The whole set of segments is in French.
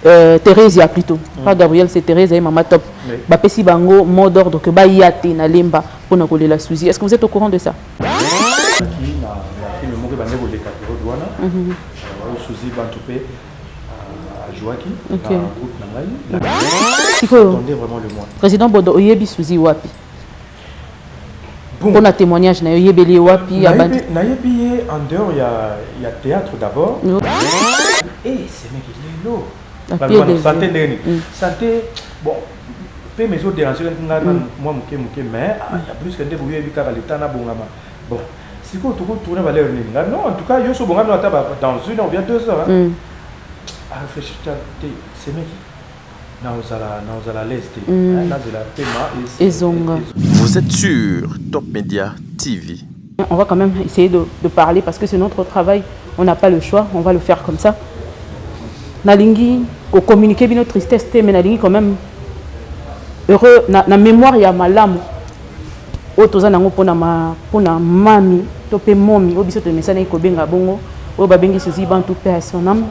Thérèse a plutôt pas Gabriel, c'est Thérèse et maman top bapesi bango mot d'ordre que ba yate na lemba pour na kolela Suzy. Est-ce que vous êtes au courant de ça? Président Bodo oyebi Suzy wapi pour un témoignage na yebeli wapi na yebi en dehors il y a théâtre d'abord et c'est mec il est lourd santé ndeni santé bon pe mes autres déranger nga moi muke mais il y a plus que ndé boye bi kaka l'état na bongama bon si ko tout tourner va l'air ninga non en tout cas yo so bongama na taba dans 1 heure ou bien 2 heures à réfléchir c'est mec Vous êtes sur Top Média TV. On va quand même essayer de parler parce que c'est notre travail. On n'a pas le choix. On va le faire comme ça. Nalingi, au communiquer notre tristesse, mais Nalingi quand même heureux. Na mémoire, il y a malam. Otoza nango pona mami, topé momi. Obiso te mesana iko benga bongo. Obabengi Suzy bantu paix à son âme.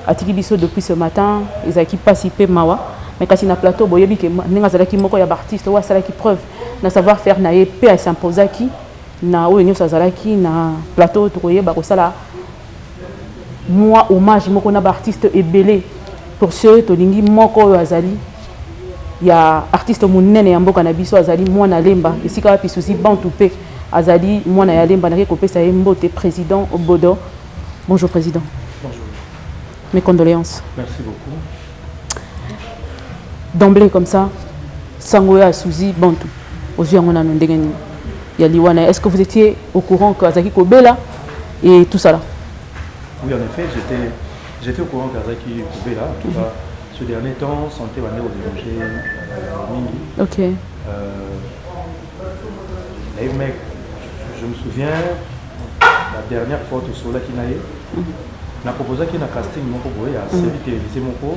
Atiki biso depuis ce matin, ils ont participé mawa, mais quand il na plateau boyebi que ninga zalaki moko ya artiste wa sala ki preuve na savoir faire na épée à s'imposaki na o nyo zalaki na plateau to koyeba ko sala moi hommage moko na artiste ebelé pour ceux to lingi moko azali ya artiste munene ya mboka na biso azali mwana lemba esika wapi Suzy bantu pe azali mwana ya lemba na ke kopesa mbote président Obodo. Bonjour président. Mes condoléances. Merci beaucoup. D'emblée comme ça, Sangoya Suzy Bantu, aux yeux de Liwana. Est-ce que vous étiez au courant que Azaki Kobela et tout ça là? Oui, en effet, j'étais au courant qu'Azaki Kobela. En tout cas, ce dernier temps, santé va au déranger Mingi. Ok. Je me souviens, la dernière fois que Sola Kinaye, na proposé qu'il y a un casting mon boy à série télévisée mon co on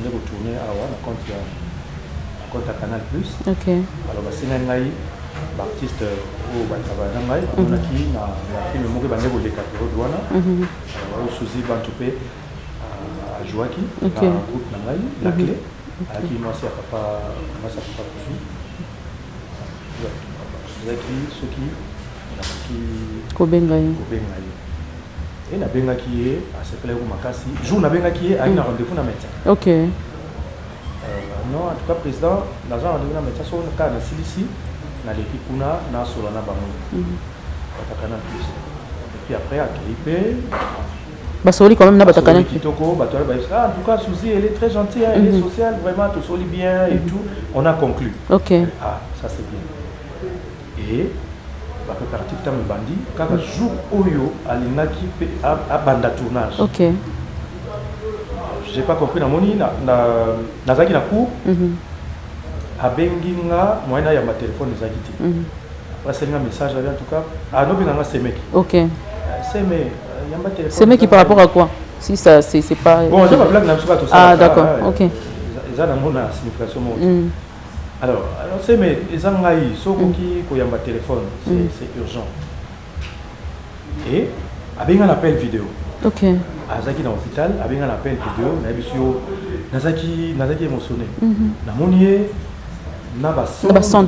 est retourné à wa na compte à Canal Plus. OK. Alors bah c'est ngai artiste au ba travailler ngai on a qui na film mon ko ba nego le capero douana au Suzy Bantoupe à Joaki na groupe ngai la clé à qui moi c'est papa moi ça papa aussi ceux qui Kobengai et na benga qui est à ce plaisir makasi jour na benga qui est à une rendez-vous na médecin. OK. Non en tout cas président dans un rendez-vous na médecin sur le cas na Silisi na l'équipe kuna na solana bango. Batakana plus. Et puis après à Kipé Basoli quand même na batakana. Kitoko batola ba en tout cas Suzy elle est très gentille, elle est sociale vraiment tout soli bien et tout. On a conclu. OK. Ah ça c'est bien. Et préparatif tam bandi kaka jour oyo alinaki à banda tournage. OK. J'ai pas compris na moni na zaki na cour abengi nga moyena ya ma téléphone zaki ti après c'est un message en tout cas no binanga semeki. OK. Semé yamba téléphone semeki par rapport à quoi si ça c'est pas bon j'ai pas blague na tout ça. Ah d'accord. OK. Ça na mona signification mo. Alors c'est mais les engaïs sokoki koyamba téléphone c'est urgent et avec un appel vidéo. OK. Azaki dans l'hôpital avec un appel vidéo na bisio nazaki émotionné na monier na bason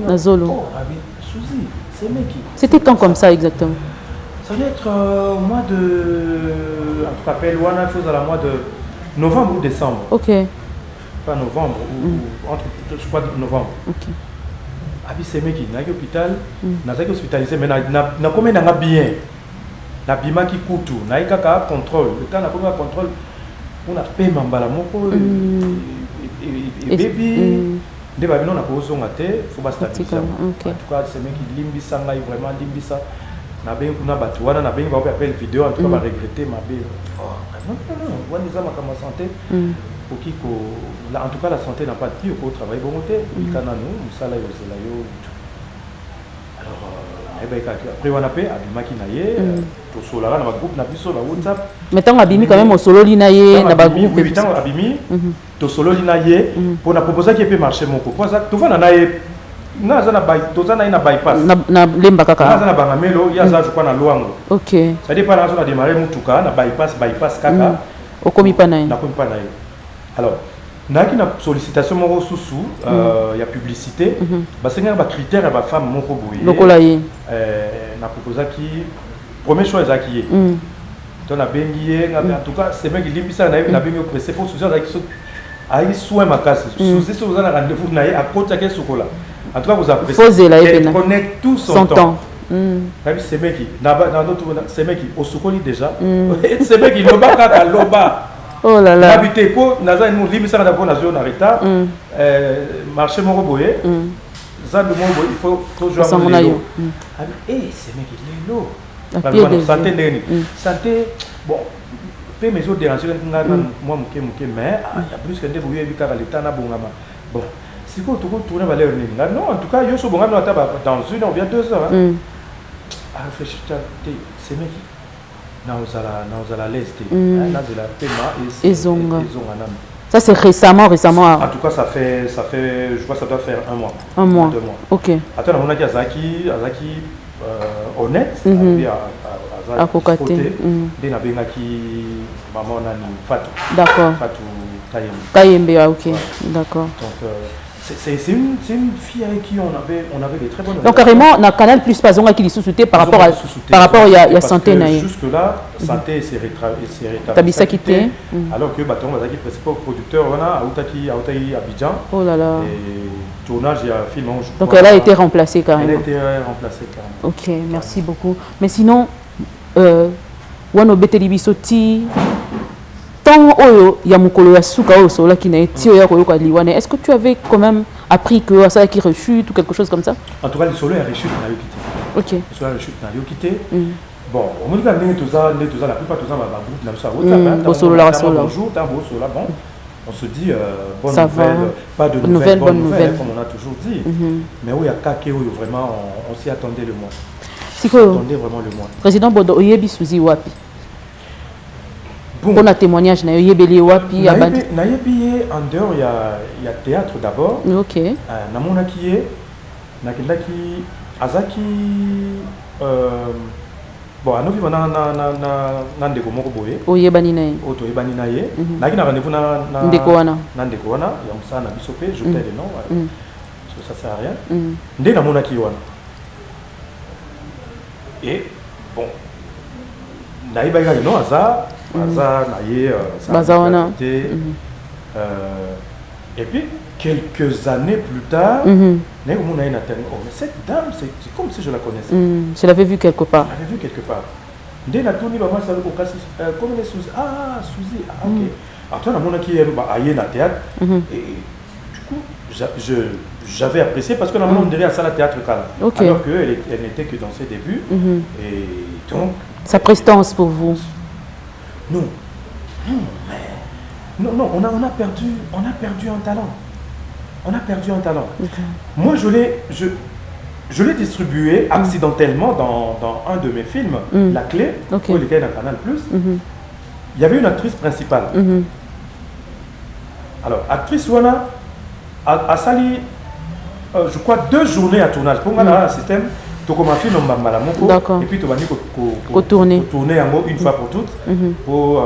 na zolo Suzy c'est mec qui c'était quand comme ça exactement? Ça doit être au mois de en tout cas appel wana chose à la mois de novembre ou décembre. OK. Pas novembre ou entre je crois novembre. OK. Abi c'est mec qui na hôpital na hospitalisé mais na combien na bien na bima ki kutu na ikaka contrôle le temps na comme contrôle on a paiement mbala moko et baby de ba bino na ko zonga te faut pas stabiliser en tout cas c'est mec qui limbisa ngai vraiment limbisa na ben kuna batu wana na ben ba appel vidéo en tout cas ba regretter ma bé non wani za makama santé pour qui en tout cas la santé n'a pas de prix au travail bon côté ikana nous musala yo zela yo alors après on a payé abimaki na ye to solara na ba groupe na biso na WhatsApp mais tant abimi quand même au solo li na ye na ba groupe oui tant abimi to solo li na ye pour na proposer qui peut marcher mon quoi ça to va na ye na za na bay to za na bypass na lemba kaka na za na bangamelo ya za je crois na loango. OK. Ça dépend na zo na démarrer mutuka na bypass kaka Okomi pa na ye. Nakomi pa na ye. Alors, naki na sollicitation moko susu, il y a publicité, basenga ba critères ya ba femme moko boye. Lokola ye. Na proposa ki premier choix ezaki ye. Donc na bengi ye, en tout cas c'est mec limbisa na bengi pressé pour souci avec ayi soin makasi. Souci so za na rendez-vous na ye à côté ke sokola. En tout cas vous appréciez. Connaît tout son temps. C'est mec qui na notre c'est mec qui osukoli déjà. C'est mec qui loba kaka loba. Oh là là. Habité pour naza nous limbisa na pour na zone arrêta. Marché moko boye. Ça de mon il faut jouer à mon niveau. C'est mec qui l'eau. Santé ndeni. Santé bon pe mes autres déranger moi muke mais il y a plus que ndebo yebi kaka l'état na bongama. Bon, si ko to tourner valeur nini. Non, en tout cas yo so bongama dans une ou bien 2 heures. À réfléchir c'est mec na ozala leste. Là de la paiement et zonga. Ça c'est récemment. En tout cas ça fait je crois que ça doit faire 1 mois. 1 mois. 2 mois. OK. Attends, on a dit Azaki honnête à Kokate. Dès na bengaki maman nani Fatou. D'accord. Fatou Kayembe, OK. D'accord. Donc c'est une fille avec qui on avait des très bonnes. Donc carrément na Canal Plus pas zonga qui li sous-souté par rapport il y a santé na ye. Jusque là santé c'est rétabli. Tabisa quitté. Alors que baton bazaki principal producteur wana autaki Abidjan. Oh là là. Et tournage il y a film. Donc elle a été remplacée carrément. Elle a été remplacée carrément. OK, merci beaucoup. Mais sinon wano beteli bisoti tant oyo ya mukolo ya suka oyo sola ki na eti oyo ko yoka liwane. Est-ce que tu avais quand même appris que ça qui rechute ou quelque chose comme ça? En tout cas le solo est rechute na yo quitté. OK. Le solo est rechute na yo quitté. Bon, on me dit que tout ça la plupart tout ça va groupe na ça bonjour, bon. On se dit bonne nouvelle, pas de nouvelles, bonne nouvelle comme on a toujours dit. Mais oui, il y a Kake où vraiment on s'y attendait le moins. On attendait vraiment le moins. Président Bodo Oyebi Suzi Wapi. Bon. Pour un témoignage, na Oyebeli Wapi Abandi. Na Yebi en dehors il y a théâtre d'abord. OK. Na mona qui est na kelaki azaki bon à nous vivons na ndeko moko boye. Oyebani na ye. Oto yebani na ye. Na ki na rendez-vous na ndeko wana. Na ndeko wana ya msa na bisope, je perds le nom. Ça sert à rien. Ndé na mona ki wana. Et bon, naïba non aza naïe bazawana. Et puis quelques années plus tard, oh mais cette dame c'est comme si je la connaissais. Je l'avais vue quelque part. Je l'avais vue quelque part. Dès la tournée, bah moi ça veut casser comme les Suzy. Ah Suzy, ah ok. Alors toi na mona qui aime aïe na théâtre et du coup j'avais apprécié parce que normalement on dirait à ça la théâtre calme. Okay. Alors qu'elle n'était que dans ses débuts. Et donc sa prestance pour vous. Non, on a perdu un talent. On a perdu un talent. Okay. Moi je l'ai distribué accidentellement dans un de mes films, La Clé, pour lequel dans Canal Plus. Il y avait une actrice principale. Alors actrice Wana a sali je crois 2 journées à tournage pour moi un système to comme un film et puis tu vas dire tourner une fois pour toutes pour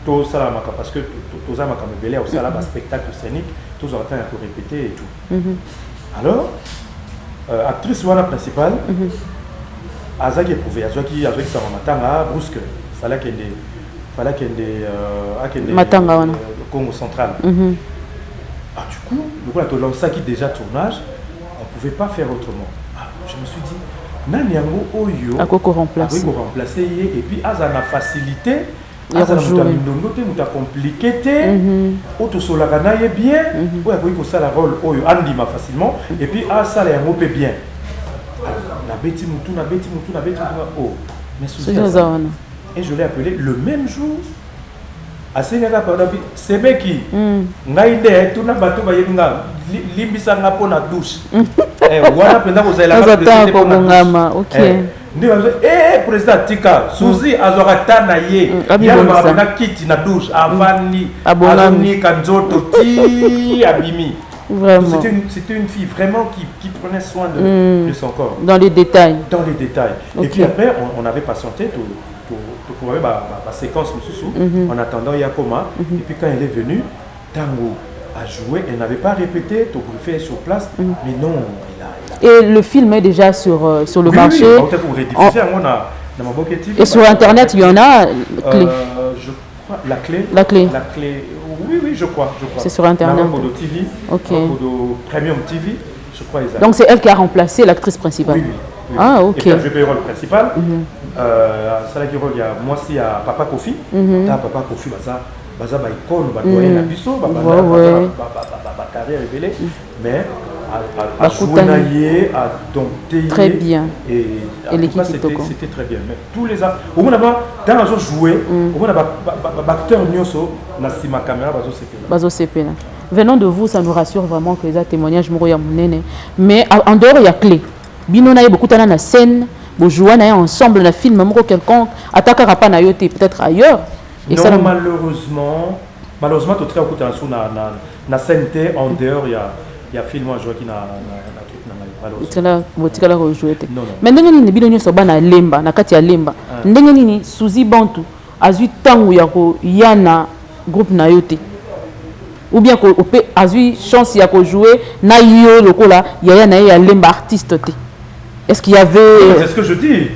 tout ça parce que tout ça m'a aussi là spectacle scénique tout ça à répéter et tout. Alors actrice wana principale azaki éprouvé azaki ça matanga brusque fallait qu'elle matanga wana Congo central. Ah, du coup, le lancé qui déjà tournage, on ne pouvait pas faire autrement. Ah, je me suis dit, Naniango Oyo a remplacé et puis Azana facilité, Azana nous compliqué, Auto Solagana est bien, ouais, oui, ça la rôle Oyo Andima facilement, et puis Asa la Yango bien. Na beti mutu, oh, mais et je l'ai appelé le même jour. C'est Beki. Ngaïde, tout n'a pas tout limbisa nga pona douche. Wana penda ko zela ngama. OK. Président Tika, Suzy azorata na ye. Ya na kiti na douche avani. Azoni kanzoto ti abimi. Vraiment. C'était une fille vraiment qui prenait soin de son corps. Dans les détails. Dans les détails. Okay. Et puis après on avait patienté tout programmé ma séquence en attendant Yakoma. Et puis quand elle est venue, Tango a joué, elle n'avait pas répété, Togriffé est sur place, mais non, elle a... Et le film est déjà sur le marché. Et sur Internet, il y en a. Je crois, la clé. Oui, je crois. C'est sur Internet. TV, Premium TV, je crois. Donc c'est elle qui a remplacé l'actrice principale. Oui. Ah, ok. Et puis elle joue le rôle principal. Ça là qui il y a moi aussi à Papa Kofi. Papa Kofi, baza ba icône, ba doyen na biso, ba carrière révélée, mais à jouer naïe, à dompter. Très bien. Et l'équipe c'était très bien. Mais tous les ans, au moins dans la zone jouer, au moins acteur nyoso na sima caméra bazo sepela. Venant de vous, ça nous rassure vraiment que les témoignages moroya munene. Mais en dehors il y a clé. Bino na beaucoup tana na scène, bo jouer na ensemble na film moko quelconque, attaquer pas na yote peut-être ailleurs. Et non, ça, malheureusement, tout cas, na scène en dehors, il y a film à jouer qui n'a mais ndenge nini bino nyonso bana lemba na kati ya lemba ndenge nini Suzy Bantu azwi tangu ya ko yana groupe na yote ou bien ko azwi chance ya ko jouer na yo lokola ya na ya lemba artiste te. Est-ce qu'il y avait... C'est ce que je dis.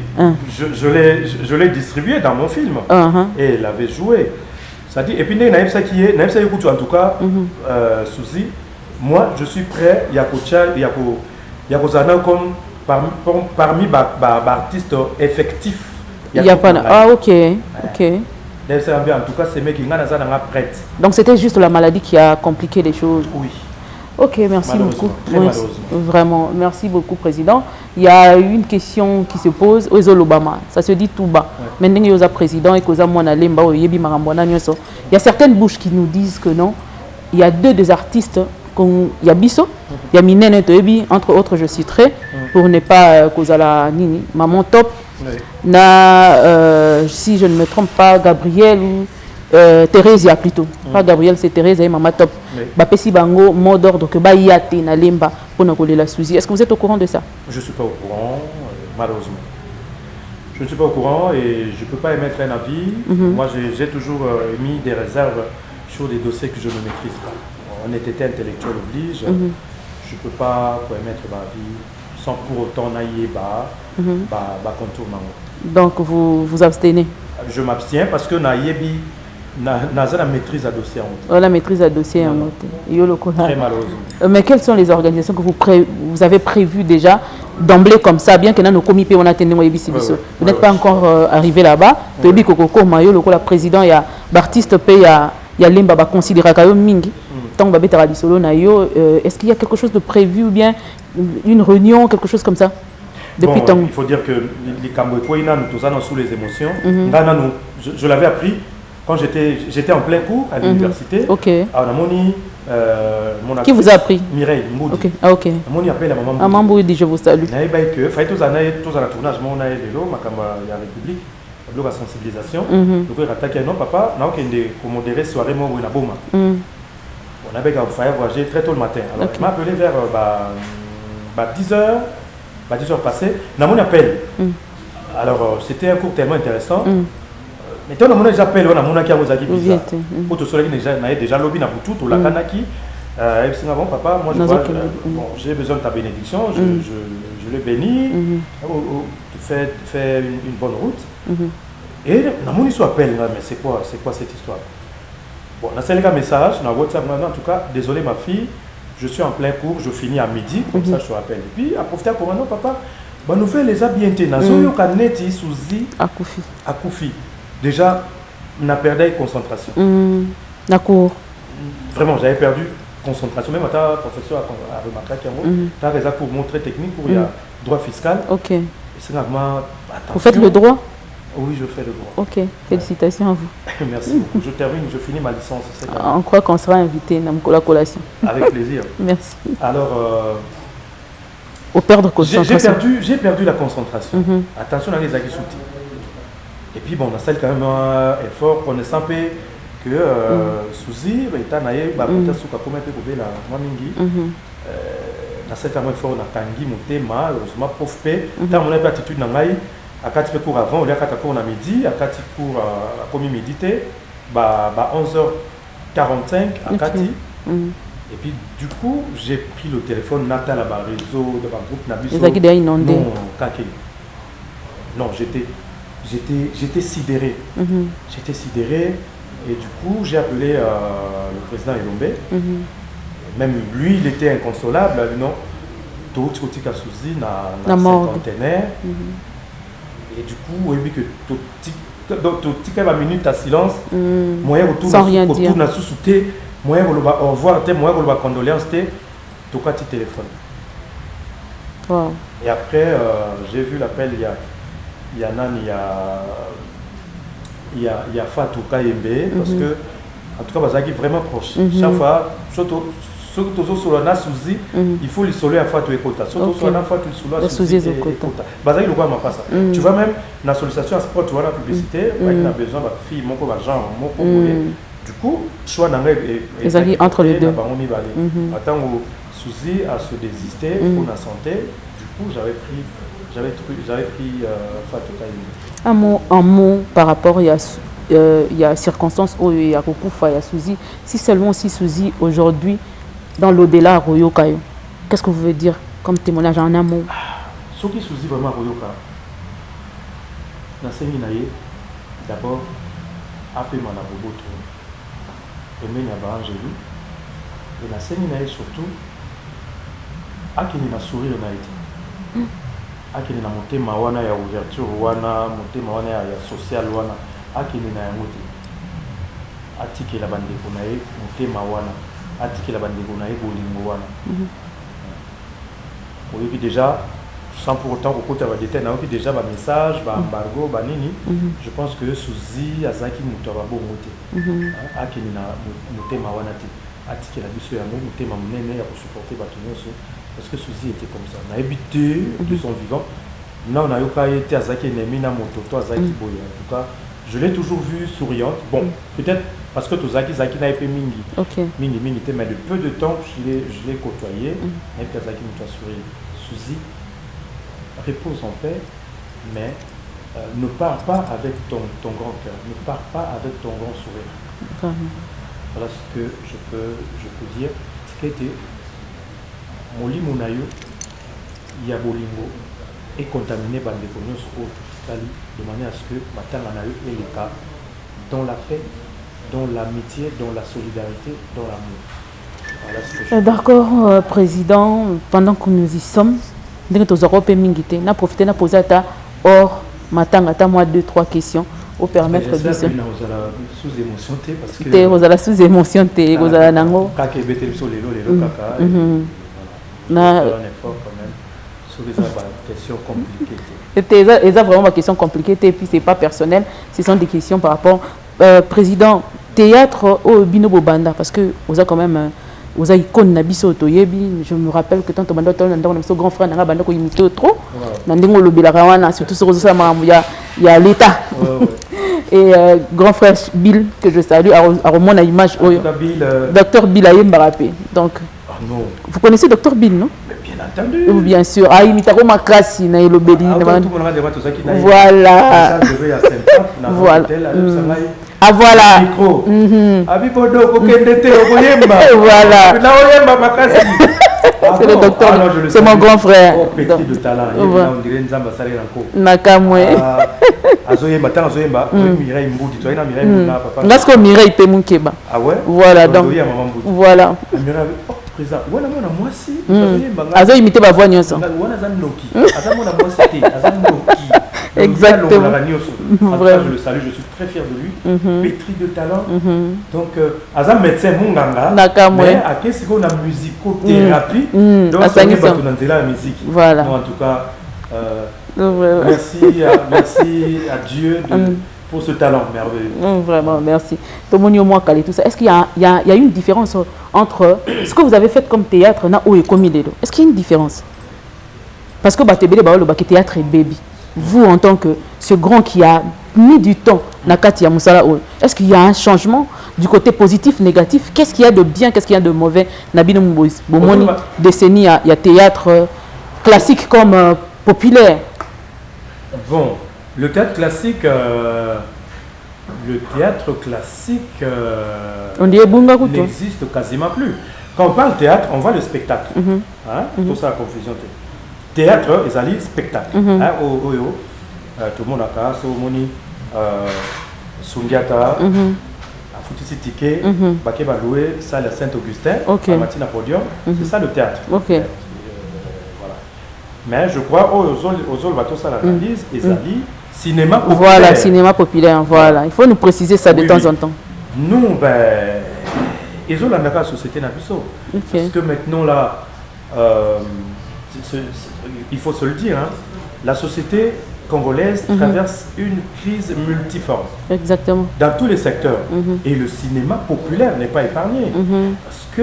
Je l'ai distribué dans mon film. Et elle avait joué. Ça dit, et puis, en tout cas, Suzy, moi, je suis prêt. Il y a comme parmi les artistes effectifs. Il y a pas... Ah, ok. En tout cas, c'est qui sont prêts. Donc, c'était juste la maladie qui a compliqué les choses. Oui. Ok, merci beaucoup. Vraiment, merci beaucoup, Président. Il y a une question qui se pose aux Obama. Ça se dit tout bas. Maintenant, il y a président et il y a certaines bouches qui nous disent que non. Il y a deux des artistes. Il y a Bisso, il y a Minene Toebi, entre autres, je citerai, pour ne pas causer la Nini. Maman Top, si je ne me trompe pas, Gabriel ou Thérèse plutôt. Pas Gabriel, c'est Thérèse et Maman Top. Bapesi Bango, mot d'ordre que Bayate na Lemba pour nous coller la Suzy. Est-ce que vous êtes au courant de ça? Je ne suis pas au courant, malheureusement. Je ne suis pas au courant et je ne peux pas émettre un avis. Moi, j'ai toujours émis des réserves sur des dossiers que je ne maîtrise pas. Honnêteté intellectuelle oblige. Je ne peux pas émettre ma vie sans pour autant naïe contour. Donc, vous abstenez? Je m'abstiens parce que naïebi la maîtrise à dossier la maîtrise à dossier très malheureusement. Mais quelles sont les organisations que vous avez prévues déjà d'emblée comme ça, bien que nous comité on attendait vous n'êtes pas encore arrivé là-bas. Le président il y a l'artiste paye il y a limba considérer que mingi tant que babé solo na yo est-ce qu'il y a quelque chose de prévu ou bien une réunion quelque chose comme ça depuis tant? Il faut dire que les Cambodgiens nous tous sous les émotions. Je l'avais appris quand j'étais en plein cours à l'université. À Namoni, mon qui vous a appris? Mireille Mboudi. Ok. Namoni appelle la maman Mboudi. Maman Mboudi, je vous salue. Naïba que fallait tous à la tournage mon naïe vélo makamba ya République. Bloc à sensibilisation. Donc il attaqué non papa, n'a aucun de commodérer soirée moi ou na boma. On avait qu'à faire voyager très tôt le matin. Alors il m'a appelé vers 10h passé. Namoni appelle. Alors c'était un cours tellement intéressant. Mais quand on a déjà appelé, on a mon qui a osé bizarre. Pour tout cela qui déjà lobby na butu, tout la kanaki. Et puis bon papa, moi j'ai besoin de ta bénédiction, je le bénis. Fais une bonne route. Et Namoni soit appelle, mais c'est quoi cette histoire? Bon, on a un message dans WhatsApp en tout cas, désolé ma fille, je suis en plein cours, je finis à midi, comme ça je te rappelle. Et puis à profiter pour non papa, bah nous fait les habiletés. Nazo kaneti Suzy Akoufi. Déjà, on a perdu concentration. D'accord. Vraiment, j'avais perdu concentration. Même à professeur a remarqué qu'il y a des cours très techniques pour le droit fiscal. Ok. Vous faites le droit? Oui, je fais le droit. Ok, félicitations à vous. Merci beaucoup. Je termine, je finis ma licence. On croit qu'on sera invité dans la collation. Avec plaisir. Merci. Alors, au perdre concentration. J'ai perdu la concentration. Attention à les agissoutis. Et puis bon, on a celle quand même un effort connaissant que Suzy, étant naïe, peut-être sous comme un peu pour la mamingi. On a celle quand même effort on a tangi monté mal, heureusement prof p. Tant mon attitude n'engaille. à 4 cours avant, il y a 4 cours à midi, à 4 cours à comme midi, 11h45 à 4. Et puis du coup, j'ai pris le téléphone, Nata la réseau, de ma groupe Nabiso. Non, j'étais sidéré. J'étais sidéré et du coup, j'ai appelé le président Elombe. Même lui, il était inconsolable. Non, tout Tika Souzi na cinquantenaire. Et du coup, oui, que tout Tika va minute à silence. Moi, sans rien dire. Moi, au revoir, moi, je condoléances, tout cas, téléphone. Wow. Et après, j'ai vu l'appel, il y a Fatou Kayembe, parce que, en tout cas, Bazaki est vraiment proche. Chaque fois, surtout sur la Souzi, il faut l'isoler à Fatou et Kota. Surtout sur la Fatou, il faut Souzi et Kota. Bazaki, il ne voit pas ça. Tu vois, même dans la sollicitation à sport, tu vois la publicité, il a besoin de filles, mon genre, mon du coup, choix entre les deux. Attends, Souzi a se désister pour la santé. Du coup, j'avais pris Fatou Kayembe. Un mot par rapport, il y a circonstances où il y a Kokufa, il y a Souzi. Si seulement si Souzi aujourd'hui, dans l'au-delà à Royoka, qu'est-ce que vous voulez dire comme témoignage en un mot? Ce qui Souzi vraiment à Royoka, dans ce d'abord, appelez-moi la Boboto. Et même à Angélie, et la scène surtout, à qui n'a sourire on a été. À qui n'a monté mawana ya ouverture wana, monté mawana ya social wana, à qui n'a monté. À ticket la bande konae, monté mawana, à ticket la bande konae bolingo wana. Oui, déjà, sans pour autant qu'on côté va déterminer déjà un message, un embargo, nini. Je pense que Souzi Azaki Moutaba Bomote, à qui n'a monté mawanati, à ticket la biso ya monté mamene pour supporter Batunoso, parce que Souzi était comme ça. On a habité de son vivant. Non, on a eu qu'à été Azaki Nemina Mototo Azaki Boya. En tout cas, je l'ai toujours vue souriante. Bon, peut-être parce que Tozaki Zaki n'a pas mingi. Mingi, mais de peu de temps, je l'ai côtoyé. Avec Azaki Moutaba sourire. Souzi repose en paix, mais ne pars pas avec ton grand cœur, ne pars pas avec ton grand sourire. Voilà ce que je peux dire. Ce qui a été Moli Monayo, Yabolingo, est contaminé par les cognos de manière à ce que Matanganayo est le cas dans la paix, dans l'amitié, dans la solidarité, dans l'amour. Voilà. D'accord, Président, pendant que nous y sommes, dès que tu as profité de poser or Matanga, tu as moi 2-3 questions pour permettre de se sous-émotion parce que vous avez sous-émotion vous avez nango un effort quand même sur les questions compliquées. C'est vraiment une question compliquée et puis c'est pas personnel, ce sont des questions par rapport président théâtre au Bino Bobanda parce que vous avez quand même vous avez icône nabiso toyebi. Je me rappelle que tant que banda ton grand frère n'a banda ko imité trop nandingo lobela rawana surtout sur ça il y a l'état et grand frère Bill que je salue à remonter l'image docteur Bill Ayembarapé. Donc vous connaissez docteur Bill, non? Bien entendu. Bien sûr. Ah, imita ko makasi na elobeli. Voilà. Voilà. Ah voilà. Voilà. C'est le docteur. C'est mon grand frère. Petit de talent. Nakamwe. Azoyemba, tant Azoyemba, Mireille Mboudi, tu as une Mireille Mouna, papa. Parce que Mireille paie mon keba. Ah ouais? Voilà donc. Voilà. Président, voilà moi aussi. Azo imité ma voix nyonso. Exactement. Je le salue, je suis très fier de lui. Pétri de talent. Donc, Azam médecin Munganga. Mais à qu'est-ce qu'on a musicothérapie? Donc, ça n'est pas tout dans la musique. Voilà. En tout cas, merci à Dieu pour ce talent merveilleux. Vraiment, merci. Tout ça. Est-ce qu'il y a une différence entre ce que vous avez fait comme théâtre et comme est-ce qu'il y a une différence? Parce que le théâtre est baby. Vous, en tant que ce grand qui a mis du temps, Nakatia Moussala, est-ce qu'il y a un changement du côté positif, négatif? Qu'est-ce qu'il y a de bien, qu'est-ce qu'il y a de mauvais? Nabino Moubouz, Bomoni, décennie, il y a théâtre classique comme populaire. Bon, Le théâtre classique, On dit Bunga Kuto. n'existe quasiment plus. Quand on parle théâtre, on voit le spectacle. Hein? Tout ça, la confusion. Théâtre, ils allaient spectacle. Hein? Tout le monde a cassé, Moni, Sundiata, a foutu ses tickets, Baké va louer, salle à Saint-Augustin, à Matina Podium. C'est ça le théâtre. Ok. Voilà. Mais je crois, aux autres bateaux, ça l'analyse, ils allaient cinéma populaire. Voilà, cinéma populaire, voilà. Il faut nous préciser ça de temps en temps. Nous, ils ont la société Nabiso. Parce que maintenant, là, il faut se le dire, hein, la société congolaise traverse une crise multiforme. Exactement. Dans tous les secteurs. Et le cinéma populaire n'est pas épargné. Parce que,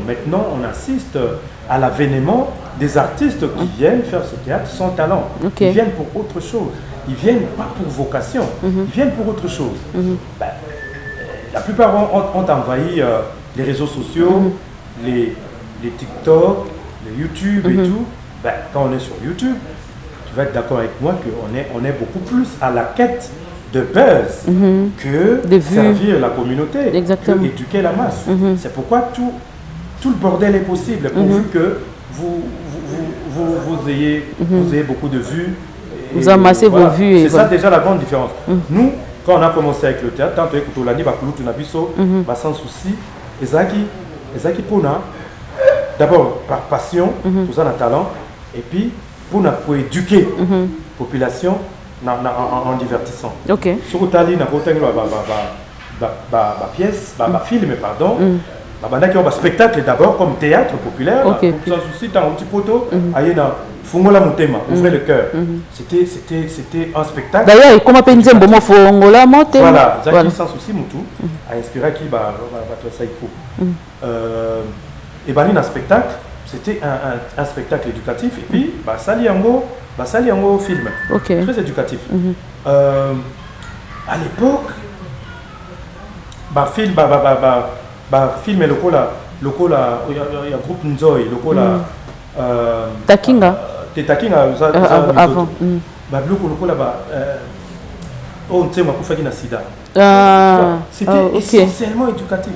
maintenant, on assiste à l'avènement des artistes qui viennent faire ce théâtre sans talent. Ils viennent pour autre chose. Ils viennent pas pour vocation. Ils viennent pour autre chose. La plupart ont envahi les réseaux sociaux, les TikTok, les YouTube et tout. Quand on est sur YouTube, tu vas être d'accord avec moi qu'on est beaucoup plus à la quête de buzz que de servir la communauté, que éduquer la masse. C'est pourquoi tout le bordel est possible, pourvu que vous ayez beaucoup de vues. Vous amassez vos vues. C'est ça déjà la grande différence. Nous, quand on a commencé avec le théâtre, tant que tu as dit, sans souci, Ezaki Pona, d'abord par passion, tout ça, dans talent, et puis pour éduquer la population en divertissant. Ok. Sur le tali, pièce, film, pardon. Qui ont un spectacle d'abord comme théâtre populaire, sans souci, dans un petit poteau, Fungola Mutema, ouvrez le cœur. C'était un spectacle. D'ailleurs, comment on dit bon Fungola Mutema. Voilà, Zaki sans souci Moutou a inspiré qui va Saïko. Et un spectacle, c'était un spectacle éducatif et puis Saliango film. Très éducatif. À l'époque, film et le cola, il y a groupe Nzoï, le cola Takinga. Takinga avant. C'était essentiellement éducatif.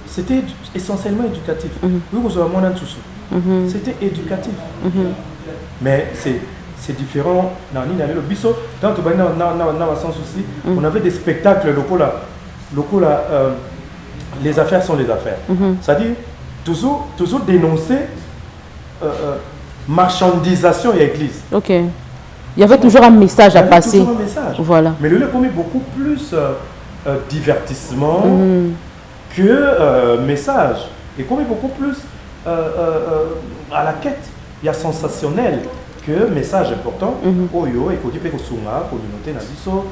C'était essentiellement éducatif. C'était éducatif. Mais c'est différent. Sans souci, on avait des spectacles locaux là, les affaires sont les affaires. C'est-à-dire toujours dénoncer marchandisation et église. Ok. Il y avait toujours un message à passer. Toujours un message. Voilà. Mais le commet beaucoup plus divertissement que message. Et commet beaucoup plus à la quête. Il y a sensationnel que message important.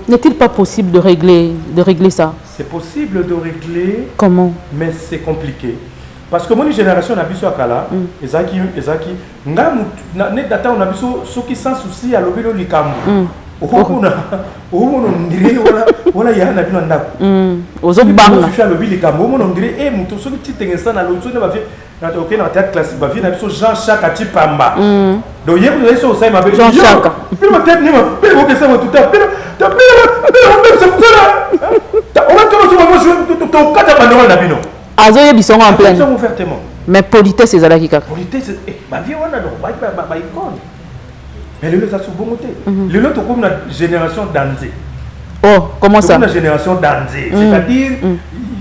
N'est-il pas possible de régler ça? C'est possible de régler. Comment? Mais c'est compliqué. Parce que mon génération n'a pas kala, ezaki, nga ne data on a biso soki sans souci à l'obélo likambo. Okuna, ndire wala ya na bino ndako. Ozobanga. Je suis à l'obélo likambo, on ndire muto soki titengensa na lozo ne ba vie na OK na théâtre classique ba vie na biso Jean-Jacques Atipamba. Donc hier vous avez ça aussi ma belle Jean-Jacques. Puis ma tête ni ma pe vous que ça tout à l'heure. On va tout moi je ton kata bandora na bino. Azoye bisongo en plein. Mais politesse c'est zalaki kaka. Politesse ma vie on a donc ba icône. Mais le ça sous bon côté. Le lot comme la génération Danzé. Oh, comment ça? La génération Danzé, c'est-à-dire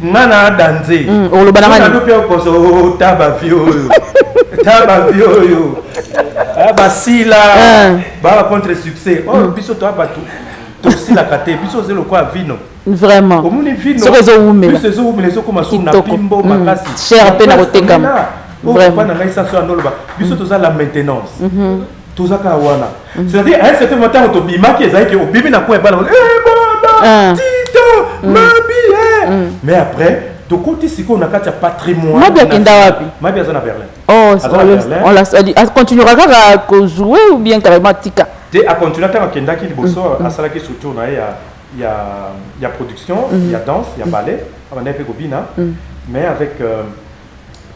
nana Danzé. Oh le banana. On a peur qu'on se tabavio. Ah basila. Ba contre succès. Oh biso to abatu. To aussi la caté, biso c'est le quoi vino. Vraiment. Comme on est vino. Ce réseau où mais. Ce réseau où les comme sur na pimbo makasi. Cher peine à rotekam. Vraiment. Pas na ngaisa sur andolba. Biso to za la maintenance. Tout ça kawana. C'est-à-dire à un certain moment on to bima qui ezaki au bibi na quoi ba la. Tito, mabi. Mais après to côté siko na kati ya patrimoine. Mabia kenda wapi? Mabia za na Berlin. Oh, on l'a dit. Continuera à jouer ou bien carrément tika? Te a continuer à kenda ki liboso à sala ki surtout na il y a production, il y a danse, il y a ballet, on a fait Gobina, mais avec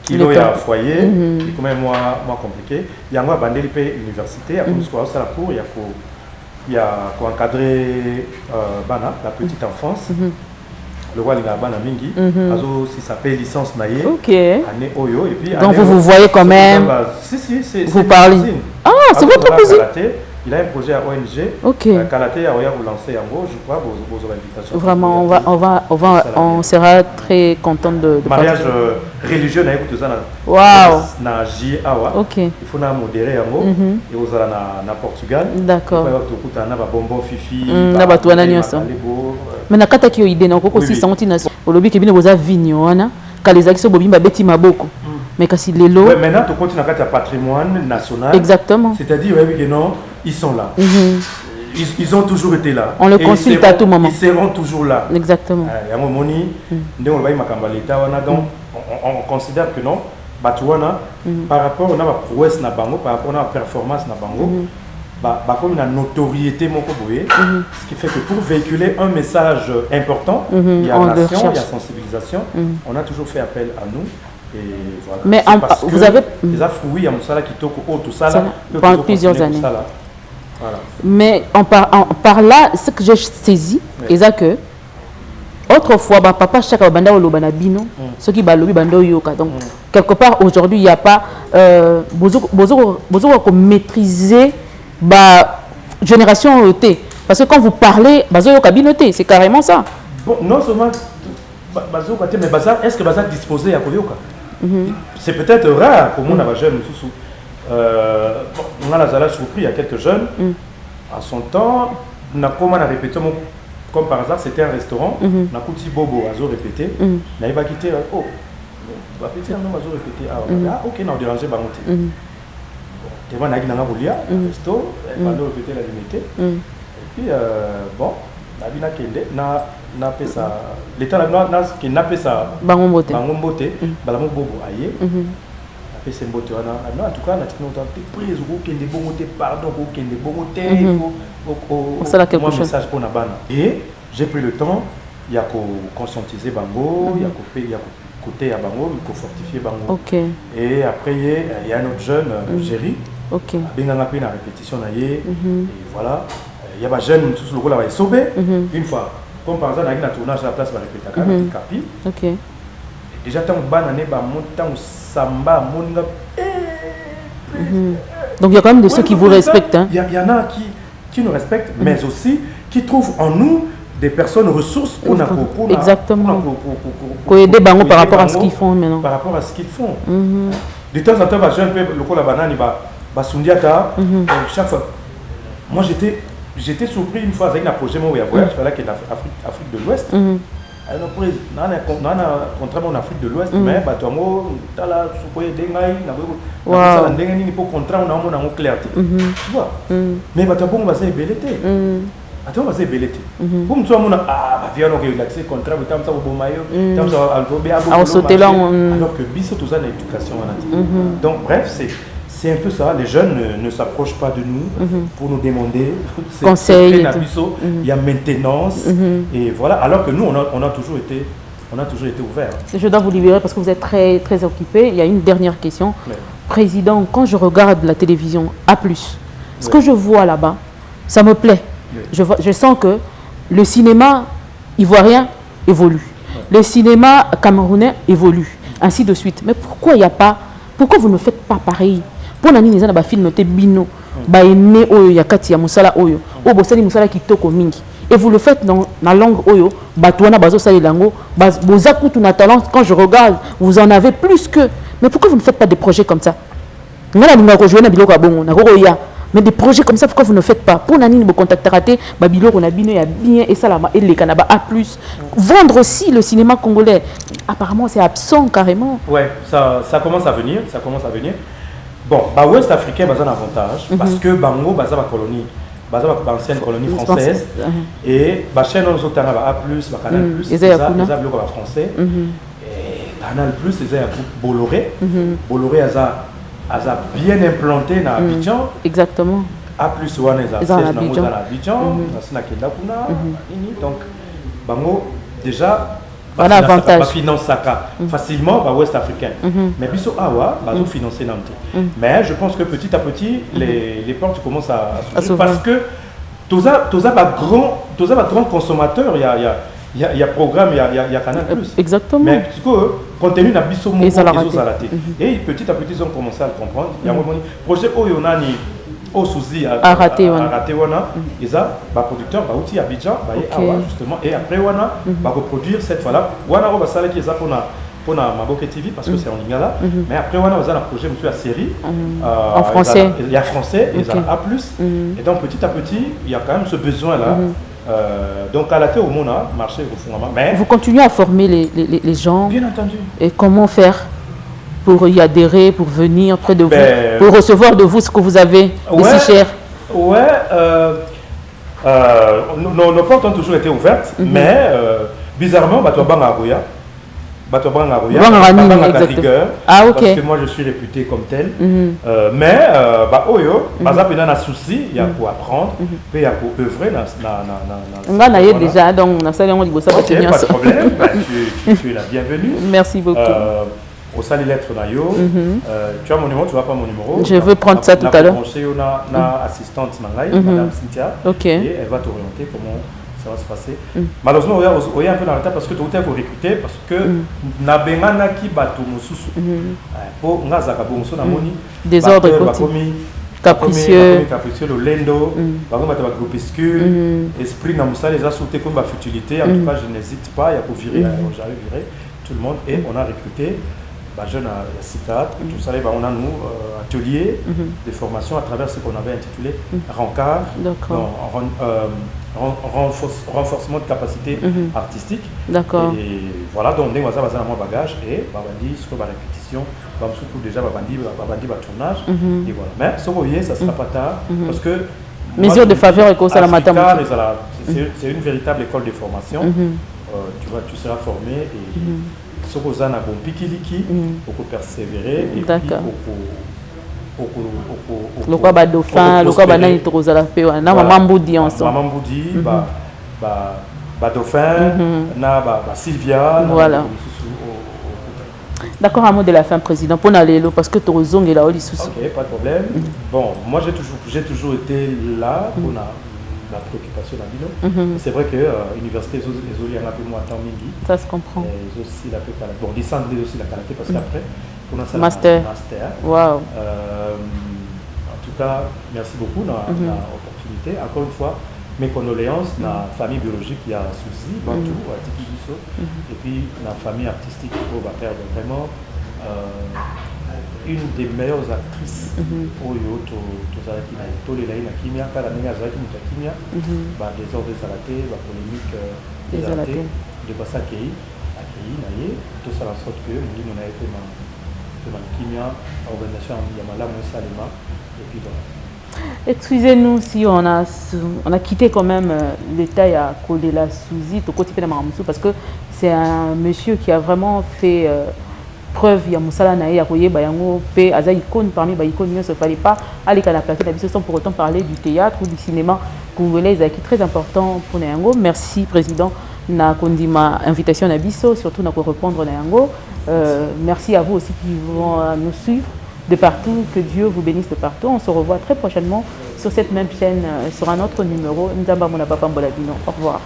kilo et foyer, qui est quand même moins compliqué. Il y a un bandeli université, à Koumouskoua, ça la cour, il y a il y a pour encadrer Bana, la petite enfance. Le roi il a Bana Mingi. Si ça paye licence naïe. Ok. Année Oyo. Et puis, donc vous voyez quand même. Si, c'est. Vous parlez. Ah, c'est votre cousine. Il a un projet à ONG. Ok. Kalaté a lancé en gros, je crois, vos invitations. Vraiment, on sera très content de mariage religieux na écoute ça na. Waouh. Na Awa. Ok. Il faut na modérer en gros. Et aux ala na Portugal. D'accord. Il faut na ba bonbon fifi. Na ba tuana nyonso. Mais na kata ki idée na ko aussi santi na olobi ke bino boza vigno wana kalezaki so bobimba beti maboko. Mais kasi lelo. Ouais, maintenant tu continues à patrimoine national. Exactement. C'est-à-dire que non, ils sont là. Ils ont toujours été là. On le consulte à tout moment. Ils seront toujours là. Exactement. On considère que non, par rapport à la prouesse na bango, par rapport à la performance na bango, comme la notoriété ce qui fait que pour véhiculer un message important, il y a nation, il y a sensibilisation, on a toujours fait appel à nous. Et voilà. Mais vous avez les affouilles à Moussala qui toque tout ça là pendant plusieurs années. Voilà. Mais par là, ce que j'ai saisi, c'est que autrefois, papa chaque banda ou bino, ce qui balobi bando yoka. Donc quelque part aujourd'hui, il n'y a pas besoin de maîtriser la génération T. Parce que quand vous parlez, c'est carrément ça. Bon, non seulement mais est-ce que Bazar disposé à Koyoka? C'est peut-être rare pour moi, on jeune. On a la surpris, il y a quelques jeunes. À son temps, on a répété, comme par hasard, c'était un restaurant. On a coûté Bobo, à répété. On a quitté. Oh, on a répété. Ah, ok, on a dérangé Bangote. On a dit resto, on a répété la limité. Et puis, bon, on a dit n'a pas ça. L'État n'a pas ça. Bangombote. Balamo Bobo aïe. En tout cas, prise pardon, message pour et j'ai pris le temps, il y a conscientiser Bango, il y a côté à Bango, il faut fortifier Bango. Et après, il y a un autre jeune, Géry, qui a fait une répétition. Et voilà, il y a un jeune qui a sauvé une fois. Comme par exemple, il y a un tournage à la place de la répétition. Déjà, tant que samba, donc il y a quand même de ceux qui vous respectent. Il y en a qui nous respectent, mais aussi qui trouvent en nous des personnes ressources pour exactement. Pour aider Bango par rapport à ce qu'ils font maintenant. Par rapport à ce qu'ils font. De temps en temps, le banane, chaque fois. Moi, j'étais surpris une fois avec un projet où il y a voyage, il fallait qu'il y ait Afrique de l'Ouest. Contrairement en Afrique de l'Ouest, mais tu vois. Mais attends, c'est belleté. Pour me dire, alors que biso tout ça l'éducation. Donc bref, c'est un peu ça. Les jeunes ne s'approchent pas de nous pour nous demander conseils. Il y a maintenance et voilà. Alors que nous, on a toujours été ouverts. Je dois vous libérer parce que vous êtes très très occupé. Il y a une dernière question. Président, quand je regarde la télévision A+, ce que je vois là-bas, ça me plaît. Je sens que le cinéma ivoirien évolue. Le cinéma camerounais évolue. Ainsi de suite. Mais pourquoi il n'y a pas... Pourquoi vous ne faites pas pareil? Pour nani les gens film noté bino ba aimé oyo yakati ya musala oyo o bosali musala kitoko mingi et vous le faites dans la langue oyo batouana bazo sali lango boza kutu na talent. Quand je regarde vous en avez plus que. Mais pourquoi vous ne faites pas des projets comme ça? Ngala linga ko jouer na biloko bongo na koko ya. Mais des projets comme ça, pourquoi vous ne faites pas? Pour nani vous contacter raté babilo on a bien et ça là et les canaba A+. Vendre aussi le cinéma congolais. Apparemment c'est absent carrément. Ouais, ça commence à venir, Bon, Ouest africain a un avantage parce que Bango a une colonie, ancienne colonie française et chaîne aux autres A+, Canal+, ils ont français et Canal+, ils ont Bolloré. Bolloré a bien implanté dans Abidjan. Exactement. A+, ils ont Abidjan, donc Bango déjà finance facilement Ouest africain. Mais biso awa financer Nantes. Mais je pense que petit à petit les portes commencent à s'ouvrir parce que tous les grands consommateurs, il y a programme, il y a Canal+. Exactement. Mais du coup, contenu n'a pas Et ça l'a raté. Et petit à petit, ils ont commencé à le comprendre. Il y a un projet où il y a au souci à rater, ils ont des producteurs qui à Abidjan, justement, et après on va reproduire cette fois-là. On va savoir qu'ils ont pour Maboke TV parce que c'est en lingala, mais après on a un projet monsieur la série en français. Il y a français, il y a A+, et donc petit à petit, il y a quand même ce besoin là. Donc à la télé au monde marché au fond, mais vous continuez à former les gens. Bien entendu. Et comment faire pour y adhérer, pour venir près de vous, pour recevoir de vous ce que vous avez de si cher? Ouais, nos portes ont toujours été ouvertes, mais bizarrement, tu as ah, ok. Parce que moi je suis réputé comme tel. Mais un souci, il y a pour apprendre, il y a pour œuvrer. Déjà, donc pas de problème, tu es la bienvenue. Merci beaucoup. Au salut lettre tu as mon numéro, tu n'as pas mon numéro. Je veux prendre ça tout à l'heure. On a assistante Madame Cynthia, et elle va t'orienter comment ça va se passer. Malheureusement, on est un peu dans le temps parce que tu as recruter parce que Nabengana qui bateau Mosusu. Pour Ngazaka Bonso Namoni. Désordre capricieux, le lendo, par exemple, tu as groupuscule, esprit Namusa les a sauté comme ma futilité. En tout cas, je n'hésite pas, il y a pour virer, j'arrive à virer tout le monde et on a recruté. Jeune à CITAT, tout ça, on a nous ateliers de formation à travers ce qu'on avait intitulé Rencard, renforcement de capacité artistique. D'accord. Et voilà, donc on a mon bagage et on dit ce que la répétition, déjà tournage. Et voilà. Mais ce que vous voyez, ça ne sera pas tard parce que mesure de faveur et ça la matin. C'est une véritable école de formation. Tu vois, tu seras formé et ce que vous avez un bon pikiliki, pour persévérer et le quoi ba dauphin, le quoi ba nani tozala pe na maman Mboudi ensemble. Maman Mboudi, ba dauphin, na ba Sylvia. Voilà. D'accord, un mot de la fin, président, pour aller parce que Torozong est là, il souci. Ok, pas de problème. Bon, moi j'ai toujours été là pour la préoccupation d'un bino. C'est vrai que l'université est un peu moins temps mingi. Ça se comprend. Ils aussi la peu bon, descendre aussi la qualité parce qu'après pour notre master. Wow. En tout cas, merci beaucoup pour l'opportunité. Encore une fois, mes condoléances à la famille biologique qui a souci, Bantou, à Tikibiso, et puis la famille artistique qui va perdre vraiment une des meilleures actrices pour désordre salaté, polémique de passer accueilli tout ça en sorte que nous avons été dans organisation Yamala Salema et puis voilà. Excusez-nous si on a quitté quand même l'État à Kolela Souzi, parce que c'est un monsieur qui a vraiment fait preuve ya musala na ya koyeba yango pe aza icône parmi ba icônes ne se fallait pas aller à la plaquer d'habitude sans pour autant parler du théâtre ou du cinéma congolais qui est très important pour Nayango. Merci président na kondima invitation na biso surtout na ko répondre na yango. Merci à vous aussi qui vont nous suivre de partout, que Dieu vous bénisse de partout. On se revoit très prochainement sur cette même chaîne sur un autre numéro. Nzamba Mona Papa Mbolabino. Au revoir.